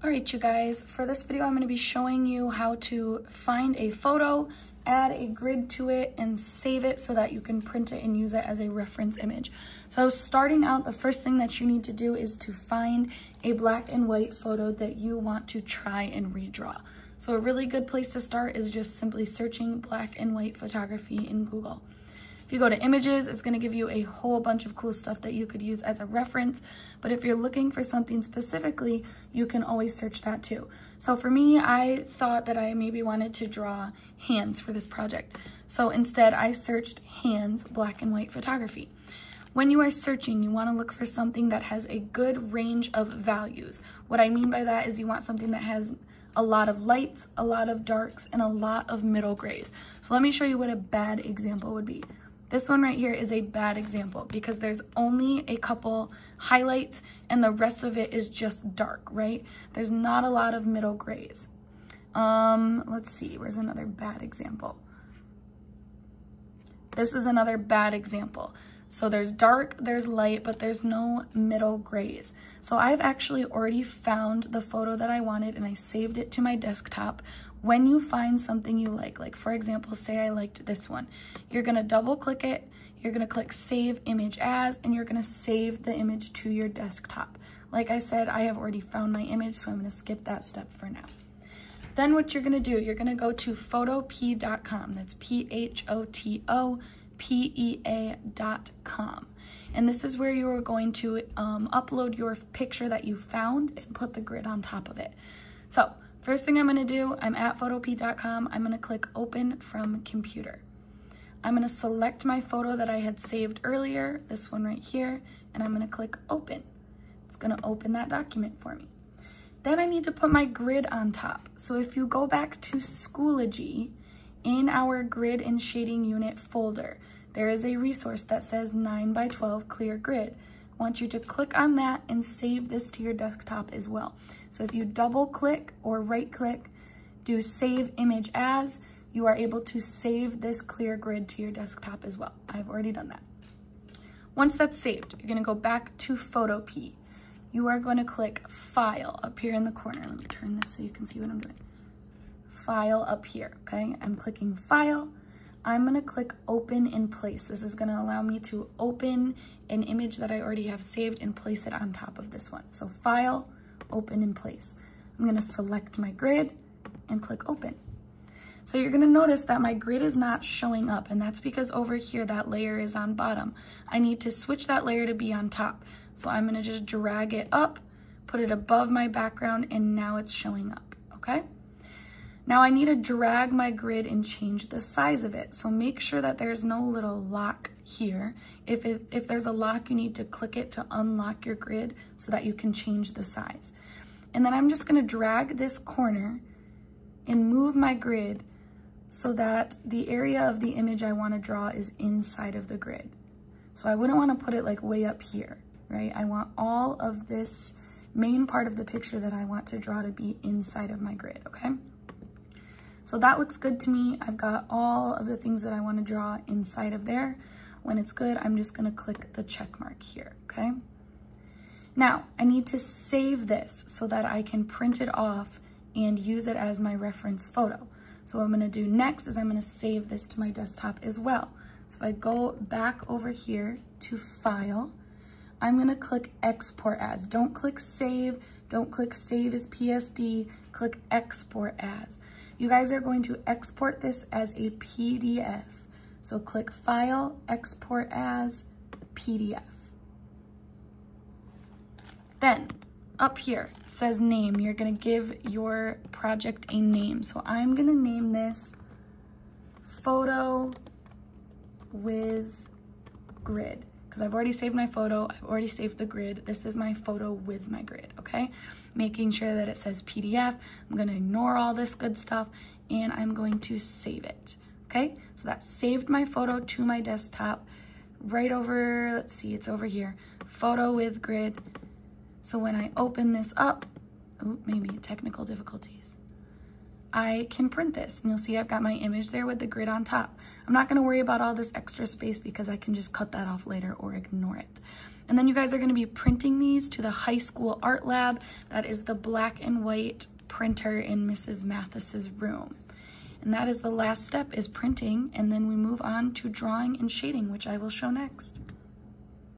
All right, you guys, for this video, I'm going to be showing you how to find a photo, add a grid to it, and save it so that you can print it and use it as a reference image. So starting out, the first thing that you need to do is to find a black and white photo that you want to try and redraw. So a really good place to start is just simply searching black and white photography in Google. If you go to images, it's going to give you a whole bunch of cool stuff that you could use as a reference. But if you're looking for something specifically, you can always search that too. So for me, I thought that I maybe wanted to draw hands for this project. So instead, I searched hands, black and white photography. When you are searching, you want to look for something that has a good range of values. What I mean by that is you want something that has a lot of lights, a lot of darks, and a lot of middle grays. So let me show you what a bad example would be. This one right here is a bad example because there's only a couple highlights and the rest of it is just dark, right? There's not a lot of middle grays. Let's see, where's another bad example? This is another bad example. So there's dark, there's light, but there's no middle grays. So I've actually already found the photo that I wanted and I saved it to my desktop. When you find something you like for example, say I liked this one, you're gonna double click it, you're gonna click save image as, and you're gonna save the image to your desktop. Like I said, I have already found my image, so I'm gonna skip that step for now. Then what you're gonna do, you're gonna go to photopea.com, that's photopea.com. And this is where you are going to upload your picture that you found and put the grid on top of it. So first thing I'm gonna do, I'm at photopea.com, I'm gonna click open from computer. I'm gonna select my photo that I had saved earlier, this one right here, and I'm gonna click open. It's gonna open that document for me. Then I need to put my grid on top. So if you go back to Schoology, in our grid and shading unit folder, there is a resource that says 9x12 clear grid. I want you to click on that and save this to your desktop as well. So if you double click or right click, do save image as, you are able to save this clear grid to your desktop as well. I've already done that. Once that's saved, you're gonna go back to Photopea. You are going to click File up here in the corner. Let me turn this so you can see what I'm doing. File up here, okay? I'm clicking File. I'm gonna click Open in Place. This is gonna allow me to open an image that I already have saved and place it on top of this one. So File, Open in Place. I'm gonna select my grid and click Open. So you're gonna notice that my grid is not showing up, and that's because over here that layer is on bottom. I need to switch that layer to be on top. So I'm gonna just drag it up, put it above my background, and now it's showing up, okay? Now I need to drag my grid and change the size of it. So make sure that there's no little lock here. If there's a lock, you need to click it to unlock your grid so that you can change the size. And then I'm just gonna drag this corner and move my grid so that the area of the image I wanna draw is inside of the grid. So I wouldn't wanna put it like way up here, right? I want all of this main part of the picture that I want to draw to be inside of my grid, okay? So that looks good to me. I've got all of the things that I want to draw inside of there. When it's good, I'm just going to click the check mark here, okay? Now, I need to save this so that I can print it off and use it as my reference photo. So what I'm going to do next is I'm going to save this to my desktop as well. So if I go back over here to File, I'm going to click Export As. Don't click Save. Don't click Save as PSD. Click Export As. You guys are going to export this as a PDF. So click File, Export As, PDF. Then up here, it says name. You're gonna give your project a name. So I'm gonna name this Photo with Grid, because I've already saved my photo, I've already saved the grid. This is my photo with my grid, okay? Making sure that it says PDF. I'm gonna ignore all this good stuff and I'm going to save it, okay? So that saved my photo to my desktop right over, let's see, it's over here, Photo with Grid. So when I open this up, maybe technical difficulties. I can print this. And you'll see I've got my image there with the grid on top. I'm not gonna worry about all this extra space because I can just cut that off later or ignore it. And then you guys are gonna be printing these to the high school art lab. That is the black and white printer in Mrs. Mathis's room. And that is the last step, is printing, and then we move on to drawing and shading, which I will show next.